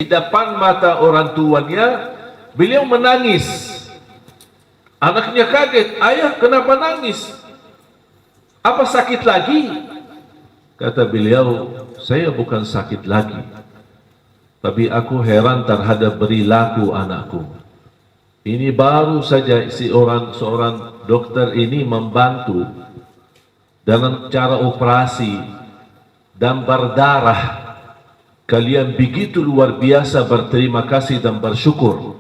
depan mata orang tuanya, beliau menangis. Anaknya kaget, ayah kenapa nangis? Apa sakit lagi? Kata beliau, saya bukan sakit lagi, tapi aku heran terhadap perilaku anakku. Ini baru saja seorang dokter ini membantu dalam cara operasi dan berdarah. Kalian begitu luar biasa berterima kasih dan bersyukur.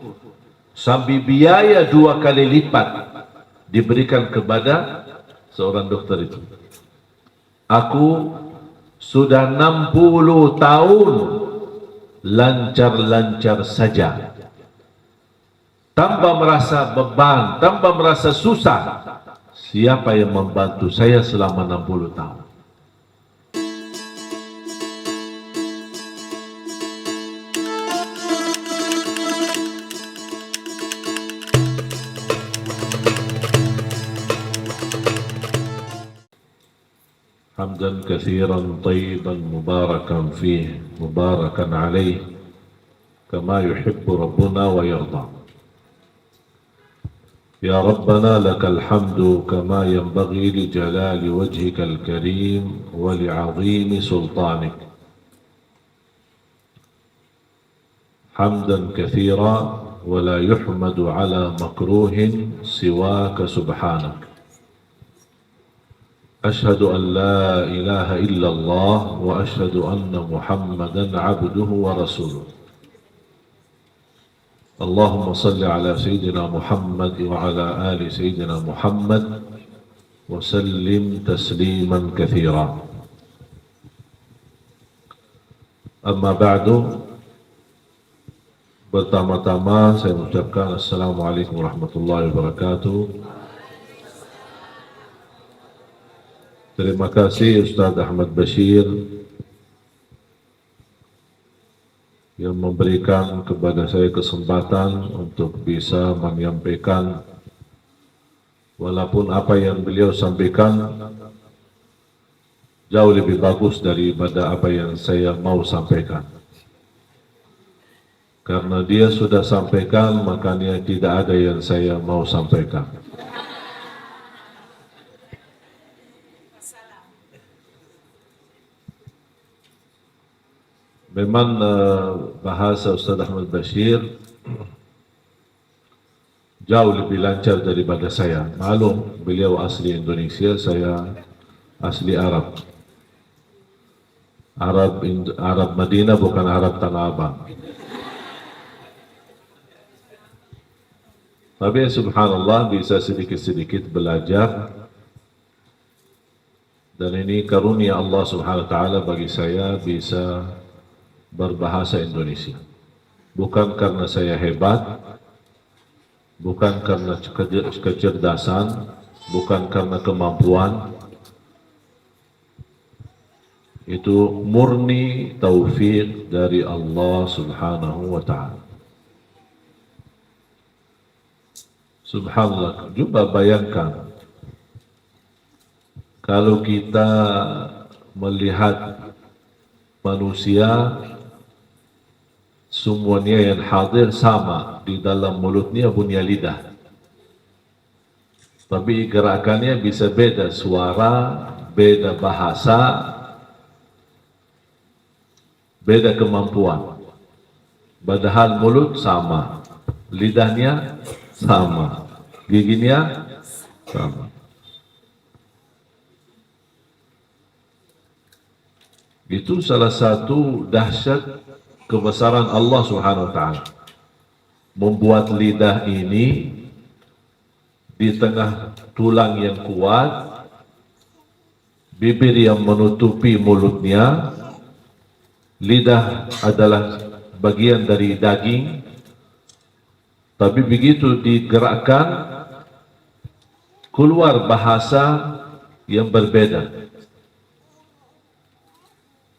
Sampai biaya 2 kali lipat diberikan kepada seorang dokter itu. Aku sudah 60 tahun lancar-lancar saja, tanpa merasa beban, tanpa merasa susah. Siapa yang membantu saya selama 60 tahun? حمدا كثيرا طيبا مباركا فيه مباركا عليه كما يحب ربنا ويرضى. يا ربنا لك الحمد كما ينبغي لجلال وجهك الكريم ولعظيم سلطانك، حمدا كثيرا ولا يحمد على مكروه سواك سبحانك. أشهد أن لا إله إلا الله وأشهد أن محمدا عبده ورسوله. اللهم صل على سيدنا محمد وعلى آل سيدنا محمد وسلم تسليما كثيرا. أما بعد، pertama-tama saya mengucapkan Assalamualaikum warahmatullahi wabarakatuh. Terima kasih Ustaz Ahmad Bashir yang memberikan kepada saya kesempatan untuk bisa menyampaikan, walaupun apa yang beliau sampaikan jauh lebih bagus daripada apa yang saya mau sampaikan. Karena dia sudah sampaikan, makanya tidak ada yang saya mau sampaikan. Memang bahasa Ustaz Ahmad Bashir jauh lebih lancar daripada saya. Maklum, beliau asli Indonesia, saya asli Arab. Arab Madinah, bukan Arab Tanah Abang. Tapi subhanallah bisa sedikit-sedikit belajar, dan ini karunia Allah subhanahu wa ta'ala bagi saya bisa berbahasa Indonesia. Bukan karena saya hebat, bukan karena kecerdasan, bukan karena kemampuan. Itu murni taufik dari Allah subhanahu wa ta'ala. Subhanallah, coba bayangkan kalau kita melihat manusia semuanya yang hadir sama, di dalam mulutnya punya lidah, tapi gerakannya bisa beda, suara, beda bahasa, beda kemampuan. Padahal mulut sama, lidahnya sama, giginya sama. Itu salah satu dahsyat kebesaran Allah Subhanahu wa ta'ala. Membuat lidah ini di tengah tulang yang kuat, bibir yang menutupi mulutnya. Lidah adalah bagian dari daging, tapi begitu digerakkan keluar bahasa yang berbeda.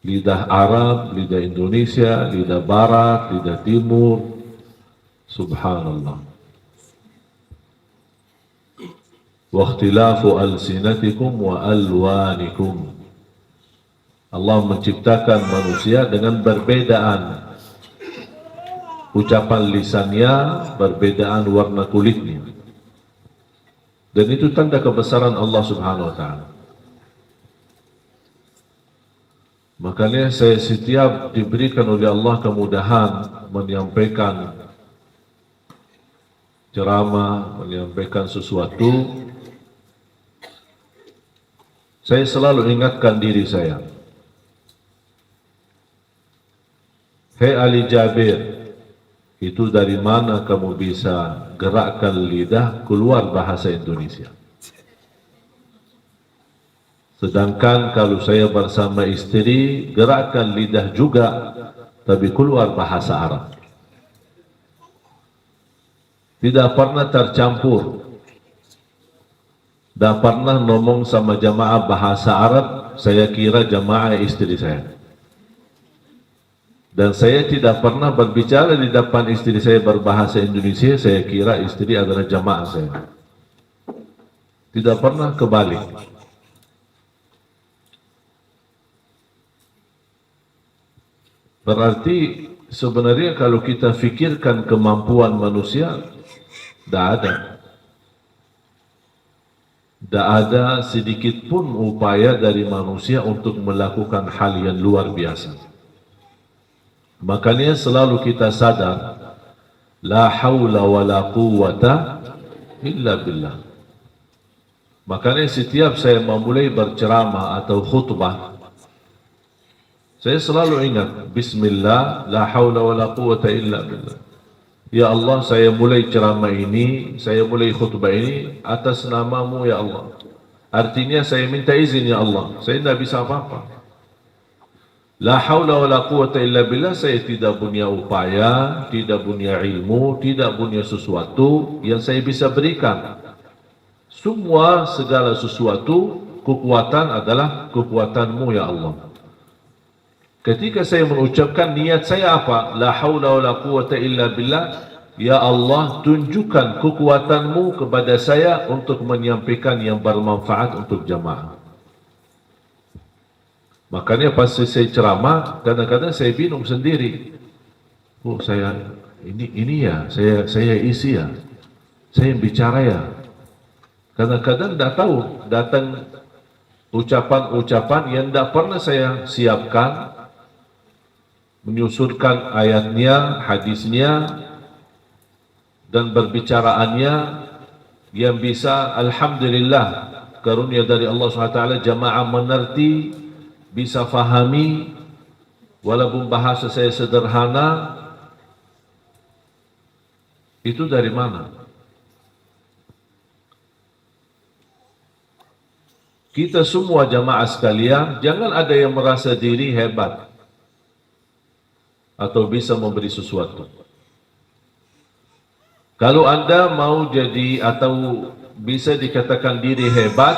Lidah Arab, lidah Indonesia, lidah Barat, lidah Timur. Subhanallah. Wa ikhtilafu alsinatikum wa alwanikum. Allah menciptakan manusia dengan perbedaan ucapan lisannya, perbedaan warna kulitnya. Dan itu tanda kebesaran Allah Subhanahu wa Ta'ala. Makanya saya setiap diberikan oleh Allah kemudahan menyampaikan ceramah, menyampaikan sesuatu, saya selalu ingatkan diri saya, hei Ali Jabir, itu dari mana kamu bisa gerakkan lidah keluar bahasa Indonesia? Sedangkan kalau saya bersama istri, gerakkan lidah juga, tapi keluar bahasa Arab. Tidak pernah tercampur. Tidak pernah ngomong sama jamaah bahasa Arab, saya kira jamaah istri saya. Dan saya tidak pernah berbicara di depan istri saya berbahasa Indonesia, saya kira istri adalah jamaah saya. Tidak pernah kebalik. Berarti sebenarnya kalau kita fikirkan kemampuan manusia, tidak ada. Tidak ada sedikit pun upaya dari manusia untuk melakukan hal yang luar biasa. Makanya selalu kita sadar, la haula wa la quwwata illa billah. Makanya setiap saya memulai berceramah atau khutbah, saya selalu ingat, Bismillah, la haula wa la quwwata illa billah. Ya Allah, saya mulai ceramah ini, saya mulai khutbah ini atas namamu ya Allah. Artinya saya minta izin ya Allah, saya tidak bisa apa-apa. La haula wa la quwwata illa billah, saya tidak punya upaya, tidak punya ilmu, tidak punya sesuatu yang saya bisa berikan. Semua segala sesuatu, kekuatan adalah kekuatanmu ya Allah. Ketika saya mengucapkan niat saya apa? La haula wa la quwwata illa billah, ya Allah tunjukkan kekuatanmu kepada saya untuk menyampaikan yang bermanfaat untuk jamaah. Makanya pas saya ceramah, kadang-kadang saya bingung sendiri. Oh, saya ini ya, saya isi ya, saya bicara ya. Kadang-kadang tidak tahu, datang ucapan-ucapan yang tidak pernah saya siapkan, menyusunkan ayatnya, hadisnya, dan berbicaraannya yang bisa, alhamdulillah, karunia dari Allah SWT, jamaah mengerti, bisa fahami, walaupun bahasa saya sederhana. Itu dari mana? Kita semua jamaah sekalian, jangan ada yang merasa diri hebat atau bisa memberi sesuatu. Kalau Anda mau jadi atau bisa dikatakan diri hebat,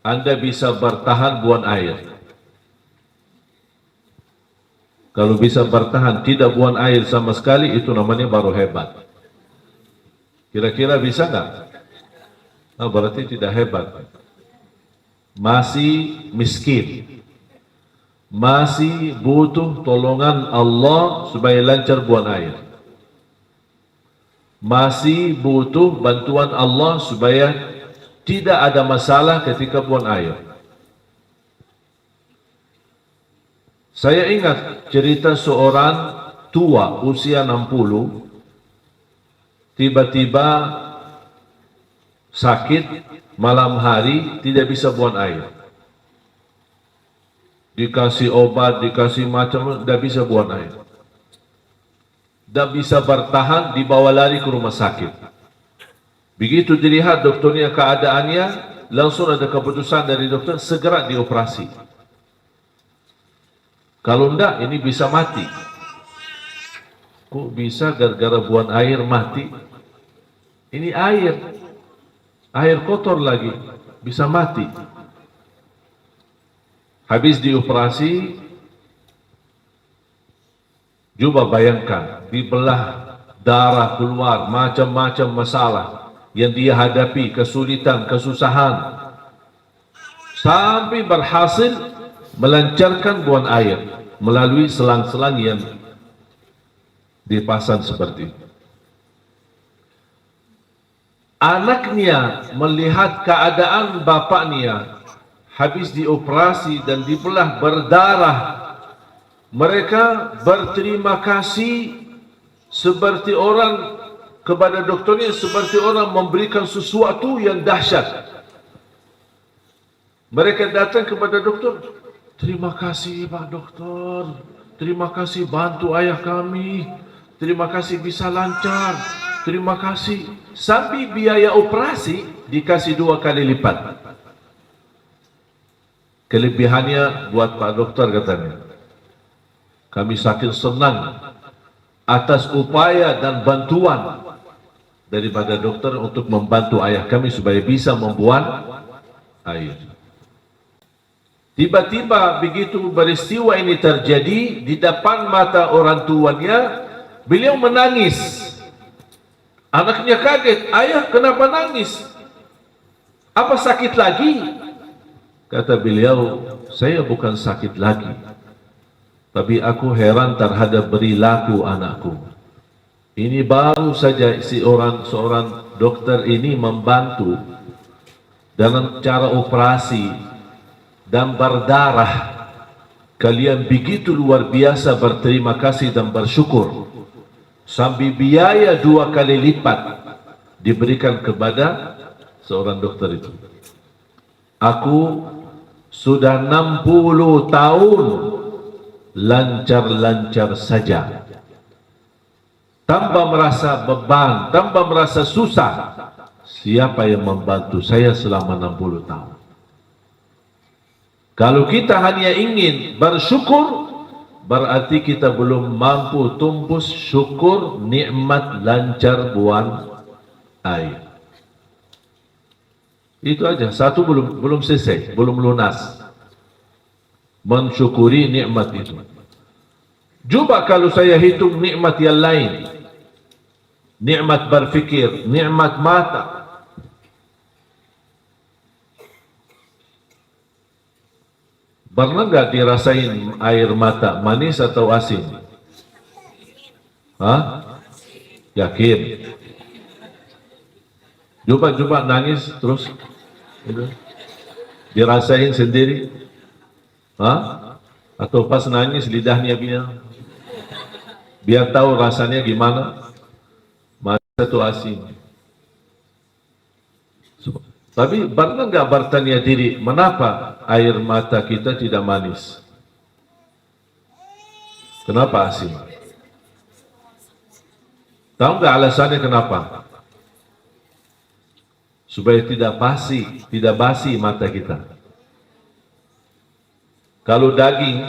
Anda bisa bertahan buang air. Kalau bisa bertahan tidak buang air sama sekali, itu namanya baru hebat. Kira-kira bisa nggak? Nah, berarti tidak hebat. Masih miskin. Masih butuh tolongan Allah supaya lancar buang air. Masih butuh bantuan Allah supaya tidak ada masalah ketika buang air. Saya ingat cerita seorang tua usia 60, tiba-tiba sakit malam hari, tidak bisa buang air. Dikasih obat, dikasih macam, tidak bisa buang air. Tidak bisa bertahan, dibawa lari ke rumah sakit. Begitu dilihat dokternya keadaannya, langsung ada keputusan dari dokter, segera dioperasi. Kalau enggak, ini bisa mati. Kok bisa gara-gara buang air mati? Ini air kotor lagi, bisa mati. Habis dioperasi, coba bayangkan, dibelah, darah keluar, macam-macam masalah yang dia hadapi, kesulitan, kesusahan, sampai berhasil melancarkan buang air melalui selang-selang yang dipasang seperti itu. Anaknya melihat keadaan bapaknya habis dioperasi dan dibelah berdarah, mereka berterima kasih seperti orang kepada dokternya, seperti orang memberikan sesuatu yang dahsyat. Mereka datang kepada dokter, terima kasih Pak Dokter, terima kasih bantu ayah kami, terima kasih bisa lancar, terima kasih. Sampai biaya operasi dikasih 2 kali lipat. Kelebihannya buat Pak Dokter katanya, kami saking senang atas upaya dan bantuan daripada dokter untuk membantu ayah kami supaya bisa membuang air. Tiba-tiba begitu peristiwa ini terjadi di depan mata orang tuanya, beliau menangis. Anaknya kaget, ayah kenapa nangis? Apa sakit lagi? Kata beliau, saya bukan sakit lagi, tapi aku heran terhadap perilaku anakku. Ini baru saja seorang dokter ini membantu dalam cara operasi dan berdarah. Kalian begitu luar biasa berterima kasih dan bersyukur. Sampai biaya 2 kali lipat diberikan kepada seorang dokter itu. Aku sudah 60 tahun lancar-lancar saja, tanpa merasa beban, tanpa merasa susah. Siapa yang membantu saya selama 60 tahun? Kalau kita hanya ingin bersyukur, berarti kita belum mampu tumbus syukur nikmat lancar buang air. Itu aja, satu belum selesai, belum lunas mensyukuri nikmat itu. Coba kalau saya hitung nikmat yang lain, nikmat berfikir, nikmat mata. Pernah nggak dirasain air mata manis atau asin? Hah? Yakin? Coba nangis terus, dirasain sendiri? Hah? Atau pas nangis lidahnya biar tahu rasanya gimana? Manis atau asin? Tapi pernah nggak bertanya diri, mengapa air mata kita tidak manis? Kenapa asin? Tahu nggak alasannya kenapa? Supaya tidak basi mata kita. Kalau daging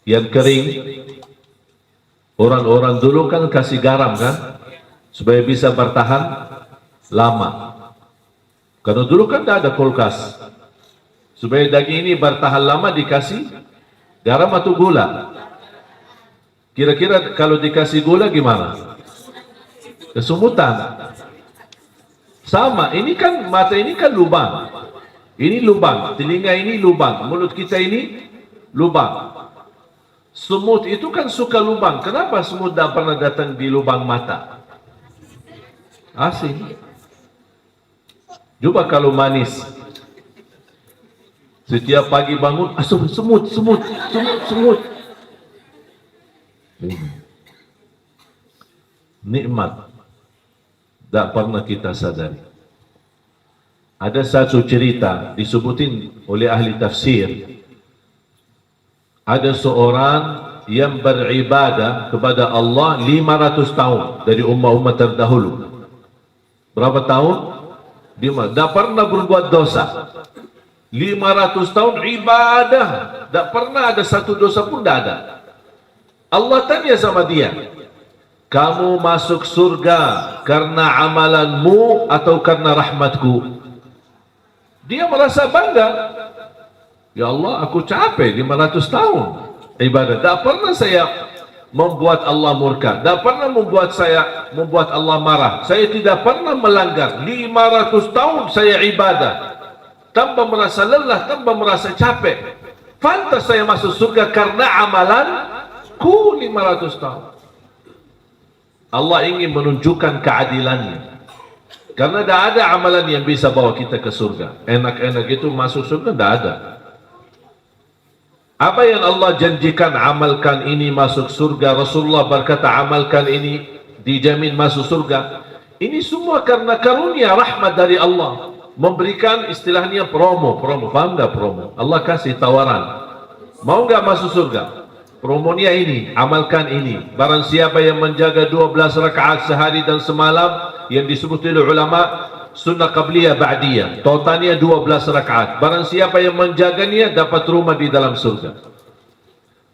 yang kering, orang-orang dulu kan kasih garam kan, supaya bisa bertahan lama. Karena dulu kan tidak ada kulkas. Supaya daging ini bertahan lama dikasih garam atau gula. Kira-kira kalau dikasih gula gimana? Kesumutan. Sama, ini kan mata ini kan lubang. Ini lubang, telinga ini lubang, mulut kita ini lubang. Semut itu kan suka lubang. Kenapa semut tidak pernah datang di lubang mata? Asin. Coba kalau manis, setiap pagi bangun, semut. Nikmat, tak pernah kita sadari. Ada satu cerita disebutin oleh ahli tafsir. Ada seorang yang beribadah kepada Allah 500 tahun dari umat-umat terdahulu. Berapa tahun? Tidak pernah berbuat dosa. 500 tahun ibadah, tidak pernah ada satu dosa pun, tidak ada. Allah tanya sama dia, kamu masuk surga karena amalanmu atau karena rahmatku? Dia merasa bangga. Ya Allah, aku capek 500 tahun ibadah, tidak pernah saya membuat Allah murka, tidak pernah membuat Allah marah. Saya tidak pernah melanggar. 500 tahun saya ibadah tanpa merasa lelah, tanpa merasa capek. Pantas saya masuk surga karena amalanku 500 tahun. Allah ingin menunjukkan keadilannya. Karena tidak ada amalan yang bisa bawa kita ke surga. Enak-enak itu masuk surga, tidak ada. Apa yang Allah janjikan, amalkan ini masuk surga. Rasulullah berkata, amalkan ini dijamin masuk surga. Ini semua karena karunia rahmat dari Allah. Memberikan istilahnya promo. Faham tak promo? Allah kasih tawaran. Mau nggak masuk surga? Promonya ini, amalkan ini. Barang siapa yang menjaga 12 rakaat sehari dan semalam, yang disebut oleh ulama sunnah qabliyah ba'diyah, totalnya 12 rakaat. Barang siapa yang menjaganya dapat rumah di dalam surga.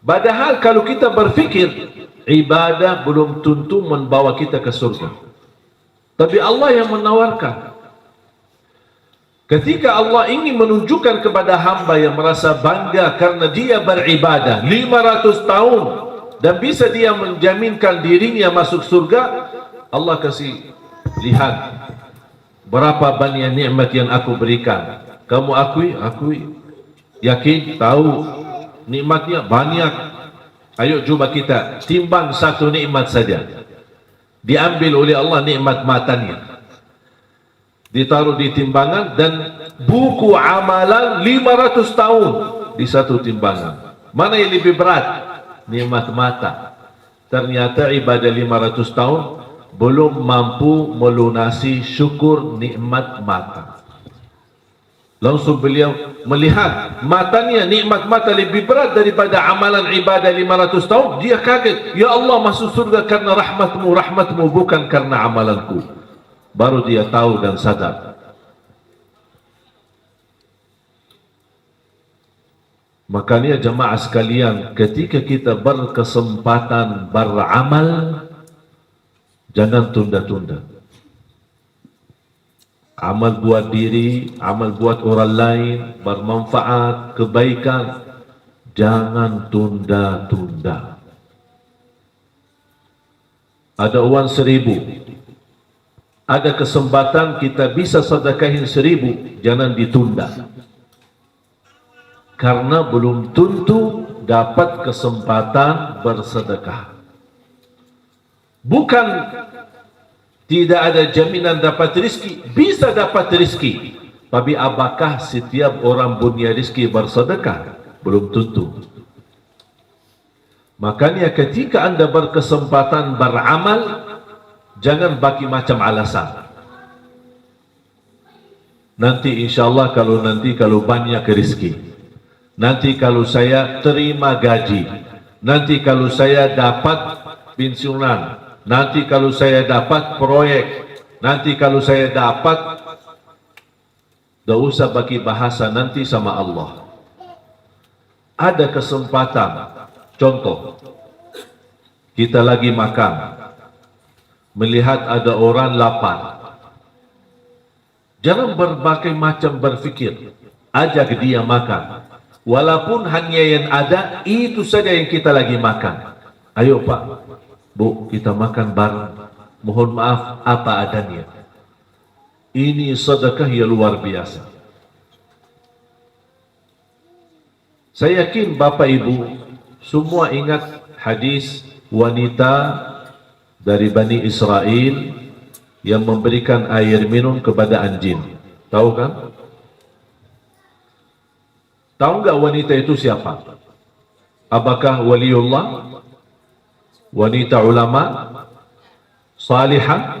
Padahal kalau kita berfikir, ibadah belum tentu membawa kita ke surga. Tapi Allah yang menawarkan. Ketika Allah ingin menunjukkan kepada hamba yang merasa bangga karena dia beribadah 500 tahun dan bisa dia menjaminkan dirinya masuk surga, Allah kasih lihat berapa banyak nikmat yang aku berikan. Kamu akui, yakin, tahu nikmatnya banyak. Ayo coba kita timbang satu nikmat saja. Diambil oleh Allah nikmat matanya, ditaruh di timbangan, dan buku amalan 500 tahun di satu timbangan. Mana yang lebih berat? Nikmat mata. Ternyata ibadah 500 tahun belum mampu melunasi syukur nikmat mata. Langsung beliau melihat matanya, nikmat mata lebih berat daripada amalan ibadah 500 tahun. Dia kaget, ya Allah, masuk surga karena rahmatmu bukan karena amalanku. Baru dia tahu dan sadar. Makanya jemaah sekalian, ketika kita berkesempatan beramal, jangan tunda-tunda. Amal buat diri, amal buat orang lain, bermanfaat, kebaikan, jangan tunda-tunda. Ada uang 1.000, ada kesempatan kita bisa sedekahin 1.000, jangan ditunda. Karena belum tentu dapat kesempatan bersedekah. Bukan tidak ada jaminan dapat rezeki, bisa dapat rezeki. Tapi apakah setiap orang punya rezeki bersedekah? Belum tentu. Makanya ketika Anda berkesempatan beramal, jangan bagi macam alasan. Nanti insyaAllah kalau banyak rezeki, nanti kalau saya terima gaji, nanti kalau saya dapat pensiunan, nanti kalau saya dapat proyek, nanti kalau saya dapat. Tak usah bagi bahasa nanti sama Allah. Ada kesempatan, contoh, kita lagi makan, melihat ada orang lapar, jangan berbagai macam berfikir, ajak dia makan. Walaupun hanya yang ada itu saja yang kita lagi makan. Ayo Pak, Bu, kita makan bareng. Mohon maaf apa adanya. Ini sedekah yang luar biasa. Saya yakin Bapak Ibu semua ingat hadis wanita dari Bani Israel yang memberikan air minum kepada anjing. Tahu kan? Tahu enggak wanita itu siapa? Apakah waliullah? Wanita ulama? Salihah?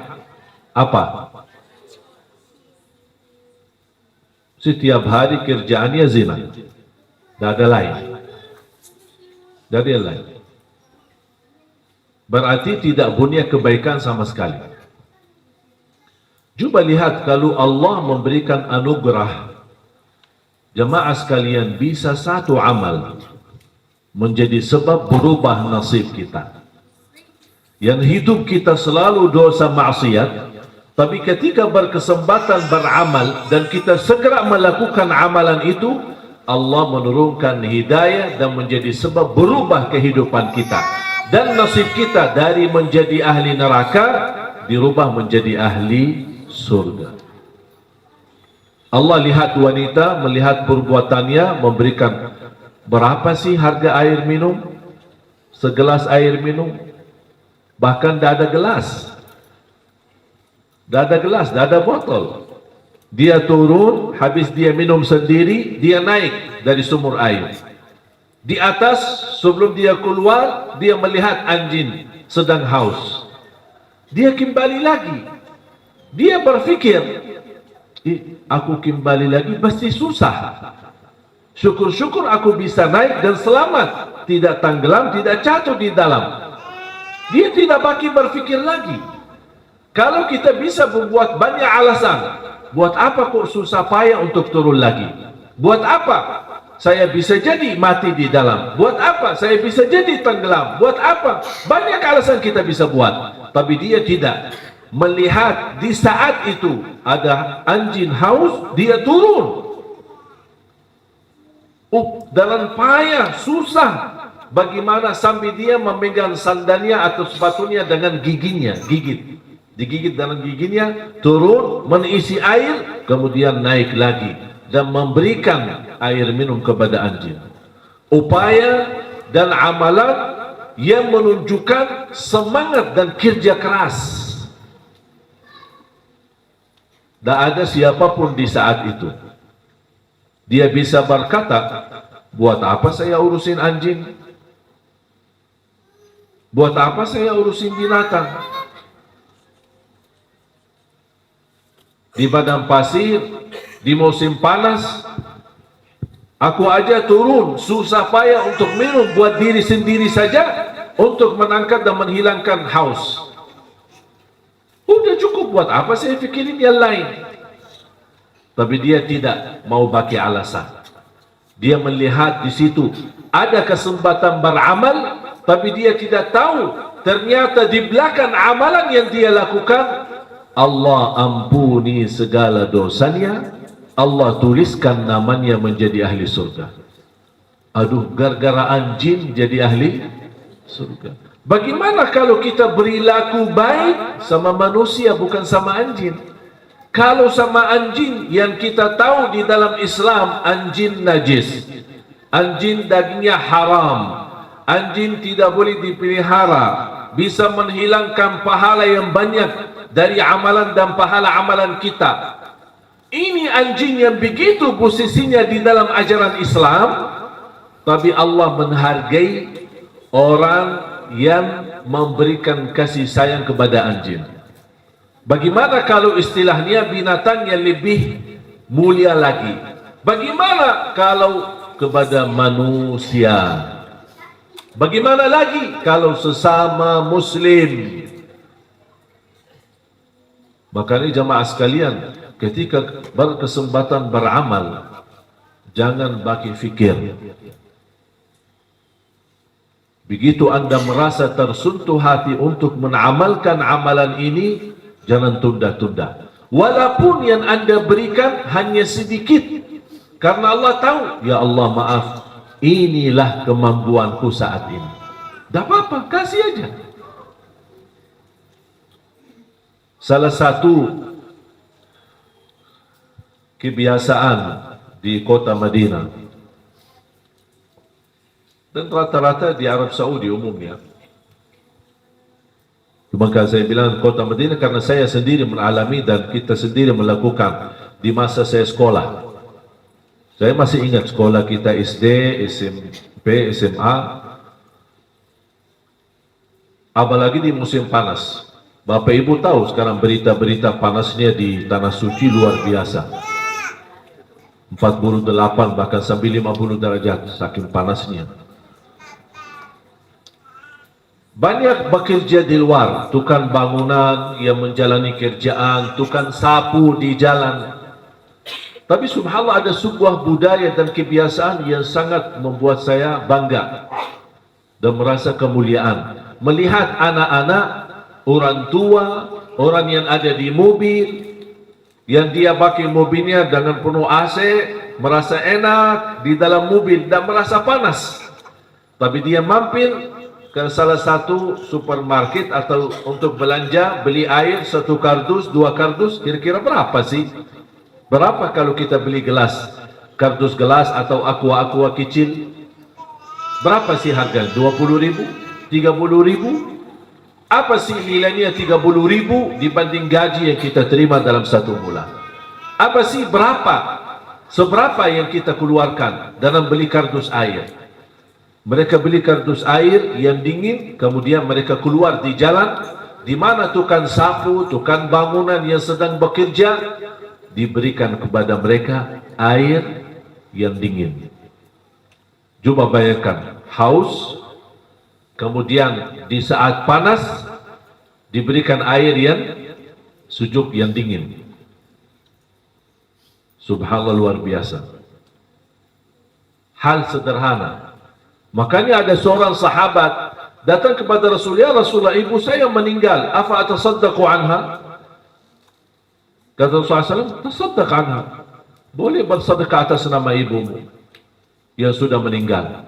Apa? Setiap hari kerjaannya zina. Tidak ada lain. Tidak ada lain. Berarti tidak punya kebaikan sama sekali. Coba lihat kalau Allah memberikan anugerah, jemaah sekalian, bisa satu amal menjadi sebab berubah nasib kita. Yang hidup kita selalu dosa maksiat, tapi ketika berkesempatan beramal dan kita segera melakukan amalan itu, Allah menurunkan hidayah dan menjadi sebab berubah kehidupan kita. Dan nasib kita dari menjadi ahli neraka dirubah menjadi ahli surga. Allah lihat wanita, melihat perbuatannya, memberikan berapa sih harga air minum? Segelas air minum Bahkan tidak ada gelas, tidak ada botol. Dia turun, habis dia minum sendiri, dia naik dari sumur air. Di atas, sebelum dia keluar, dia melihat anjing sedang haus. Dia kembali lagi. Dia berfikir, aku kembali lagi pasti susah. Syukur-syukur aku bisa naik dan selamat, tidak tenggelam, tidak jatuh di dalam. Dia tidak bagi berfikir lagi. Kalau kita bisa membuat banyak alasan, buat apa kok susah payah untuk turun lagi? Buat apa saya bisa jadi mati di dalam? Buat apa saya bisa jadi tenggelam? Buat apa? Banyak alasan kita bisa buat. Tapi dia tidak. Melihat di saat itu ada anjing haus, dia turun. Dalam payah, susah. Bagaimana sambil dia memegang sandalnya atau sepatunya dengan giginya, digigit dengan giginya, turun, mengisi air, kemudian naik lagi dan memberikan air minum kepada anjing. Upaya dan amalan yang menunjukkan semangat dan kerja keras. Tak ada siapapun di saat itu. Dia bisa berkata, buat apa saya urusin anjing? Buat apa saya urusin binatang? Di padang pasir, di musim panas, aku aja turun susah payah untuk minum buat diri sendiri saja, untuk menangkap dan menghilangkan haus. Udah cukup, buat apa saya pikirin yang lain? Tapi dia tidak mau pakai alasan. Dia melihat di situ ada kesempatan beramal, tapi dia tidak tahu ternyata di belakang amalan yang dia lakukan, Allah ampuni segala dosanya, Allah tuliskan namanya menjadi ahli surga. Aduh, gara-gara anjing jadi ahli surga. Bagaimana kalau kita berilaku baik sama manusia, bukan sama anjing? Kalau sama anjing yang kita tahu di dalam Islam, anjing najis, anjing dagingnya haram, anjing tidak boleh dipelihara, bisa menghilangkan pahala yang banyak dari amalan dan pahala amalan kita. Ini anjing yang begitu posisinya di dalam ajaran Islam, tapi Allah menghargai orang yang memberikan kasih sayang kepada anjing. Bagaimana kalau istilahnya binatang yang lebih mulia lagi? Bagaimana kalau kepada manusia? Bagaimana lagi kalau sesama muslim? Makanya jamaah sekalian, ketika berkesempatan beramal, jangan bagi fikir. Begitu Anda merasa tersentuh hati untuk mengamalkan amalan ini, jangan tunda-tunda. Walaupun yang Anda berikan hanya sedikit, karena Allah tahu, ya Allah maaf, inilah kemampuanku saat ini. Tak apa-apa, kasih aja. Salah satu kebiasaan di kota Madinah, dan rata-rata di Arab Saudi umumnya, maka saya bilang kota Madinah karena saya sendiri mengalami dan kita sendiri melakukan di masa saya sekolah. Saya masih ingat sekolah kita SD, SMP, SMA, apalagi di musim panas. Bapak Ibu tahu sekarang berita-berita panasnya di Tanah Suci luar biasa. 48 bahkan sampai 50 derajat saking panasnya. Banyak bekerja di luar, tukang bangunan yang menjalani kerjaan, tukang sapu di jalan. Tapi subhanallah ada sebuah budaya dan kebiasaan yang sangat membuat saya bangga dan merasa kemuliaan. Melihat anak-anak, orang tua, orang yang ada di mobil, yang dia pakai mobilnya dengan penuh AC, merasa enak di dalam mobil dan merasa panas. Tapi dia mampir ke salah satu supermarket atau untuk belanja, beli air, 1 kardus, 2 kardus, kira-kira berapa sih? Berapa kalau kita beli gelas, kardus gelas atau aqua kecil? Berapa sih harga? 20.000? 30.000? Apa sih nilainya 30.000 dibanding gaji yang kita terima dalam satu bulan? Apa sih seberapa yang kita keluarkan dalam beli kardus air? Mereka beli kardus air yang dingin, kemudian mereka keluar di jalan, di mana tukang sapu, tukang bangunan yang sedang bekerja, diberikan kepada mereka air yang dingin. Coba bayangkan, haus, kemudian di saat panas diberikan air yang sejuk, yang dingin. Subhanallah, luar biasa. Hal sederhana. Makanya ada seorang sahabat datang kepada Rasulullah, Rasulullah, ibu saya meninggal, afa atasaddaqu anha? Kata Rasulullah SAW, tasaddaq anha. Boleh bersedekah atas nama ibumu yang sudah meninggal.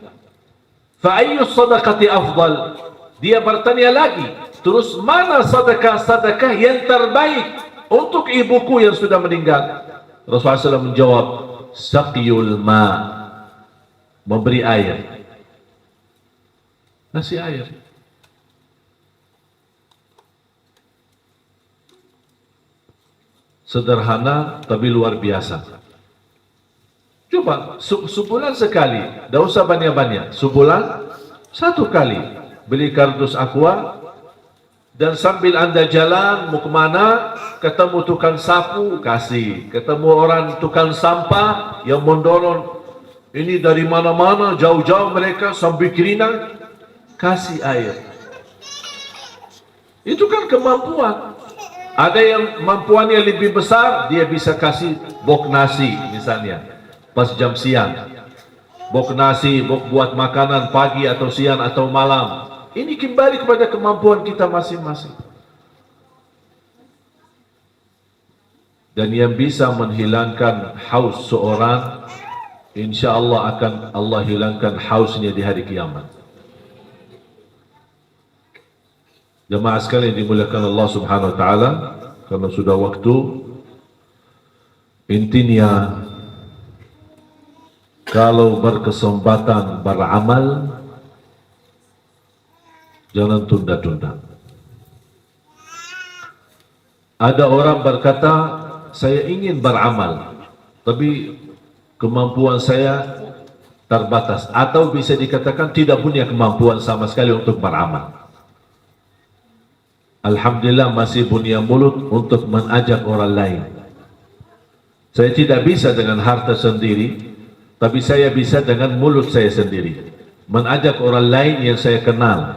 Fa ayyu sadaqati afdal? Dia bertanya lagi, terus mana sedekah yang terbaik untuk ibuku yang sudah meninggal? Rasulullah SAW menjawab, saqiyul ma, memberi air. Nasi air. Sederhana tapi luar biasa. Coba sebulan sekali, tidak usah banyak-banyak. Sebulan satu kali beli kardus aqua, dan sambil anda jalan mau kemana, ketemu tukang sapu, kasih. Ketemu orang tukang sampah yang mendorong ini dari mana-mana, jauh-jauh mereka sambil kerinang, kasih air. Itu kan kemampuan. Ada yang mampuannya lebih besar, dia bisa kasih bok nasi misalnya pas jam siang, bok nasi, bok buat makanan pagi atau siang atau malam. Ini kembali kepada kemampuan kita masing-masing. Dan yang bisa menghilangkan haus seorang, insya Allah akan Allah hilangkan hausnya di hari kiamat. Jemaah sekalian dimuliakan Allah Subhanahu wa taala, karena sudah waktu, intinya kalau berkesempatan beramal, jangan tunda-tunda. Ada orang berkata, saya ingin beramal, tapi kemampuan saya terbatas, atau bisa dikatakan tidak punya kemampuan sama sekali untuk beramal. Alhamdulillah masih punya mulut untuk mengajak orang lain. Saya tidak bisa dengan harta sendiri, tapi saya bisa dengan mulut saya sendiri, mengajak orang lain yang saya kenal,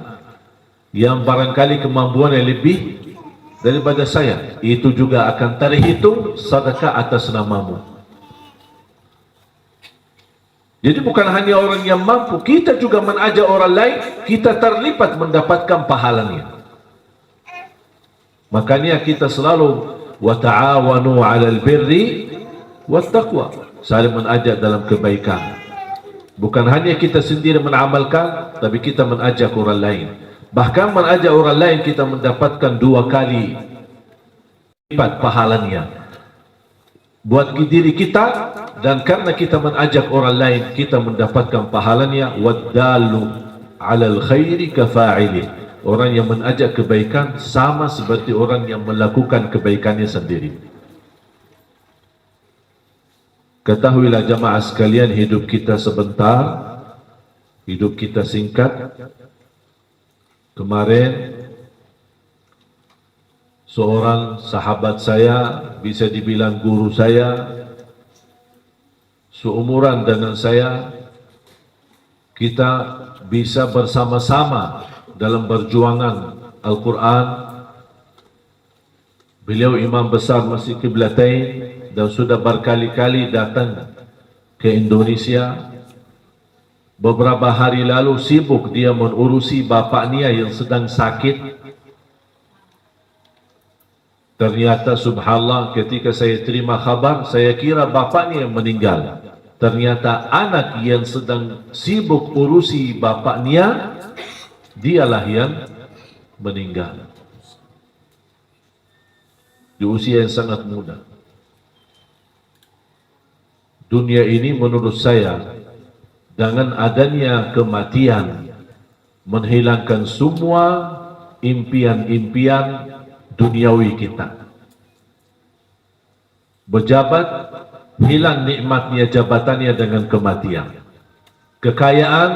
yang barangkali kemampuannya lebih daripada saya. Itu juga akan terhitung sedekah atas namamu. Jadi bukan hanya orang yang mampu, kita juga mengajak orang lain, kita terlibat mendapatkan pahalanya. Makanya kita selalu wa ta'awanu 'alal birri wat taqwa, saling mengajak dalam kebaikan. Bukan hanya kita sendiri mengamalkan, tapi kita mengajak orang lain. Bahkan mengajak orang lain kita mendapatkan 2 kali lipat pahalanya buat diri kita, dan karena kita mengajak orang lain kita mendapatkan pahalanya. Waddalu 'alal khairi kafa'ili. Orang yang mengajak kebaikan sama seperti orang yang melakukan kebaikannya sendiri. Ketahuilah jamaah sekalian, hidup kita sebentar, hidup kita singkat. Kemarin seorang sahabat saya, bisa dibilang guru saya, seumuran dengan saya, kita bisa bersama-sama dalam perjuangan Al-Quran. Beliau imam besar Masjid Qiblatain dan sudah berkali-kali datang ke Indonesia. Beberapa hari lalu sibuk dia mengurusi bapaknya yang sedang sakit. Ternyata subhanallah, ketika saya terima kabar, saya kira bapaknya yang meninggal. Ternyata anak yang sedang sibuk urusi bapaknya, dialah yang meninggal di usia yang sangat muda. Dunia ini menurut saya, dengan adanya kematian menghilangkan semua impian-impian duniawi kita. Berjabat, hilang nikmatnya jabatannya dengan kematian. Kekayaan,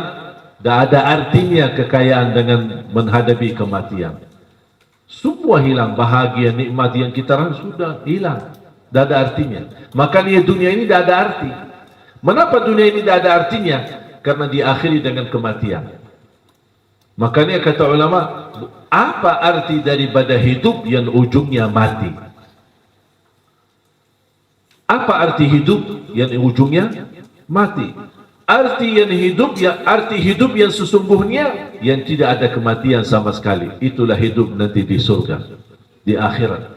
tak ada artinya kekayaan dengan menghadapi kematian. Semua hilang, bahagia, nikmat yang kita rasa sudah hilang, tak ada artinya. Makanya dunia ini tak ada arti. Mengapa dunia ini tak ada artinya? Karena diakhiri dengan kematian. Makanya kata ulama, apa arti daripada hidup yang ujungnya mati? Apa arti hidup yang ujungnya mati? Arti hidup yang sesungguhnya yang tidak ada kematian sama sekali. Itulah hidup nanti di surga, di akhirat.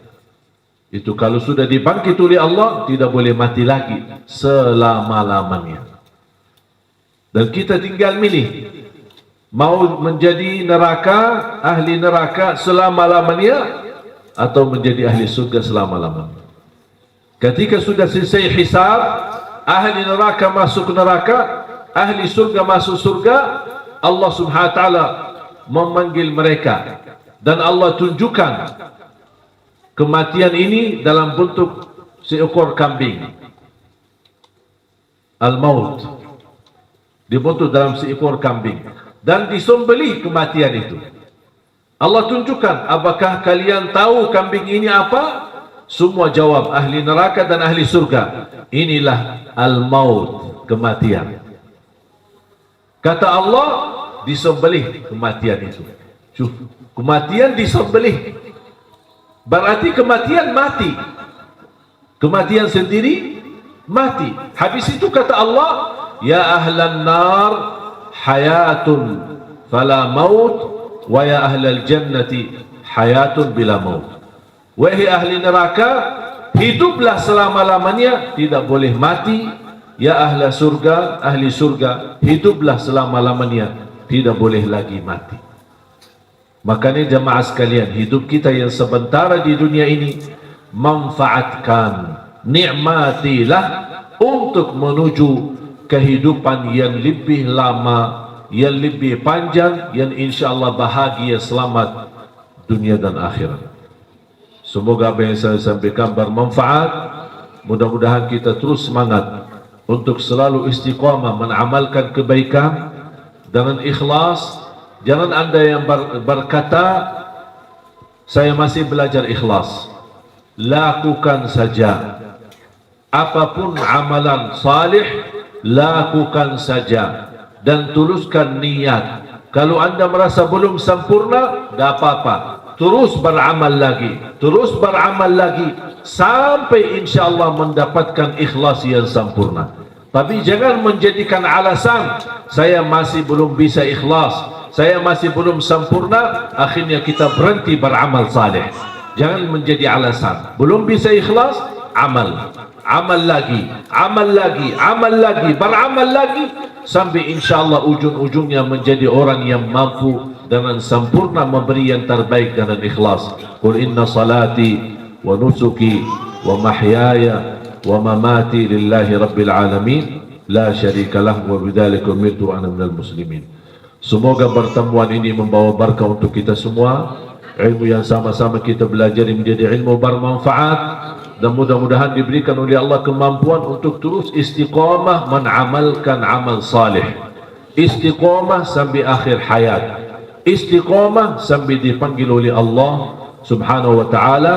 Itu kalau sudah dibangkit oleh Allah, tidak boleh mati lagi selama-lamanya. Dan kita tinggal milih, mau menjadi neraka, ahli neraka selama-lamanya, atau menjadi ahli surga selama-lamanya. Ketika sudah selesai hisab, ahli neraka masuk neraka, ahli surga masuk surga, Allah Subhanahu wa taala memanggil mereka dan Allah tunjukkan kematian ini dalam bentuk seekor kambing. Al-maut dibentuk dalam seekor kambing dan disembelih kematian itu. Allah tunjukkan, apakah kalian tahu kambing ini apa? Semua jawab, ahli neraka dan ahli surga. Inilah al-maut, kematian. Kata Allah, disembelih kematian itu. Kematian disembelih. Berarti kematian mati. Kematian sendiri mati. Habis itu kata Allah, ya ahlan nar hayatun fala maut, wa ya ahlal jannati hayatun bila maut. Wahai ahli neraka, hiduplah selama-lamanya, tidak boleh mati. Ya ahli surga, hiduplah selama-lamanya, tidak boleh lagi mati. Makanya jamaah sekalian, hidup kita yang sementara di dunia ini, manfaatkan, nikmatilah untuk menuju kehidupan yang lebih lama, yang lebih panjang, yang insyaAllah bahagia, selamat dunia dan akhirat. Semoga apa yang saya sampaikan bermanfaat. Mudah-mudahan kita terus semangat untuk selalu istiqamah mengamalkan kebaikan dengan ikhlas. Jangan anda yang berkata, saya masih belajar ikhlas. Lakukan saja. Apapun amalan salih, lakukan saja. Dan tuluskan niat. Kalau anda merasa belum sempurna, tak apa-apa. Terus beramal lagi, terus beramal lagi, sampai insyaAllah mendapatkan ikhlas yang sempurna. Tapi jangan menjadikan alasan, saya masih belum bisa ikhlas, saya masih belum sempurna, akhirnya kita berhenti beramal saleh. Jangan menjadi alasan, belum bisa ikhlas, amal. Amal lagi, amal lagi, amal lagi, beramal lagi, sampai insyaAllah ujung-ujungnya menjadi orang yang mampu dengan sempurna memberi yang terbaik dengan ikhlas. Qul inna salati wa nusuki wa mahyaya wa mamati lillahi rabbil alamin la syarika lah wa bidzalika umirtu ana minal muslimin. Semoga pertemuan ini membawa berkah untuk kita semua. Ilmu yang sama-sama kita belajar menjadi ilmu bermanfaat, dan mudah-mudahan diberikan oleh Allah kemampuan untuk terus istiqamah mengamalkan amal salih. Istiqamah sampai akhir hayat. Istiqamah sampai dipanggil oleh Allah Subhanahu wa taala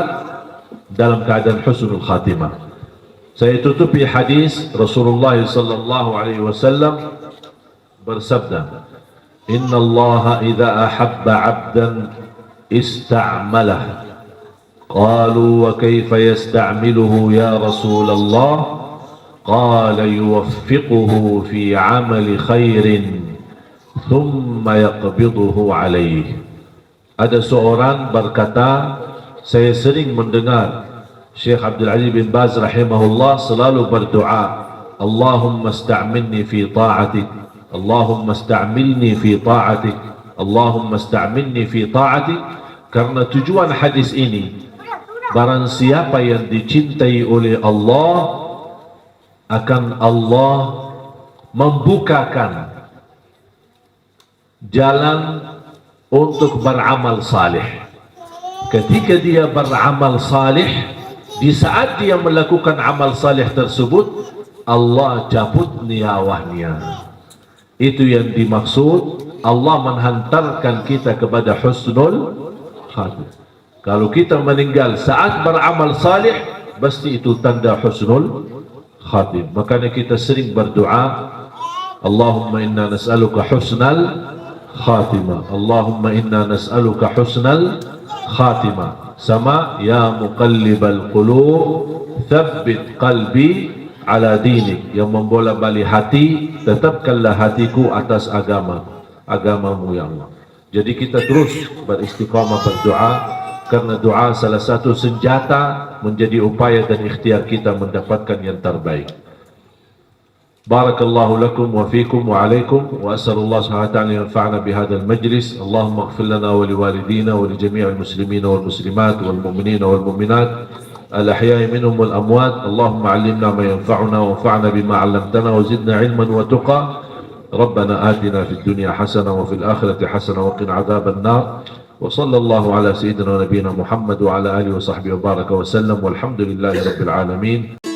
dalam keadaan husnul khatimah. Saya tutupi hadis Rasulullah sallallahu alaihi wasallam bersabda, "Inna Allah idza ahabba 'abdan ista'malah." Qalu wa kaifa yasta'miluhu ya Rasulullah? Qala yuwaffiquhu fi 'amali khairin thumma yaqbiduhu alaih. Ada seorang berkata, saya sering mendengar Syekh Abdul Aziz bin Baz rahimahullah selalu berdoa, Allahumma sta'milni fi ta'atik, Allahumma sta'milni fi ta'atik, Allahumma sta'milni fi ta'atik. Karena tujuan hadis ini, barang siapa yang dicintai oleh Allah, akan Allah membukakan jalan untuk beramal salih. Ketika dia beramal salih, di saat dia melakukan amal salih tersebut, Allah cabut nyawanya. Itu yang dimaksud Allah menghantarkan kita kepada husnul khatimah. Kalau kita meninggal saat beramal salih, pasti itu tanda husnul khatimah. Makanya kita sering berdoa, Allahumma inna nas'aluka husnal khatimah. Allahumma inna nas'aluka husnal khatimah. Sama ya muqallibal qulub, thabbit qalbi ala dinik. Yang membola-balik hati, tetapkanlah hatiku atas agamamu ya Allah. Jadi kita terus beristiqamah berdoa, karena doa salah satu senjata menjadi upaya dan ikhtiar kita mendapatkan yang terbaik. Barakallahu lakum wa fikum wa alaikum wa as'alullah subhanahu wa ta'ala yanfa'ana bihadzal majlis. Allahumma ighfir lana wa liwalidina wa li jami'il muslimina wal muslimat wal mu'minina wal mu'minat al-ahya'i minhum wal amwat. Allahumma 'allimna ma yanfa'una wa anfa'na bima 'allamtana wa zidna 'ilman wa tuqa. ربنا آتنا في الدنيا حسنة وفي الآخرة حسنة وقنا عذاب النار. وصلى الله على سيدنا ونبينا محمد وعلى آله وصحبه وبارك وسلم والحمد لله رب العالمين.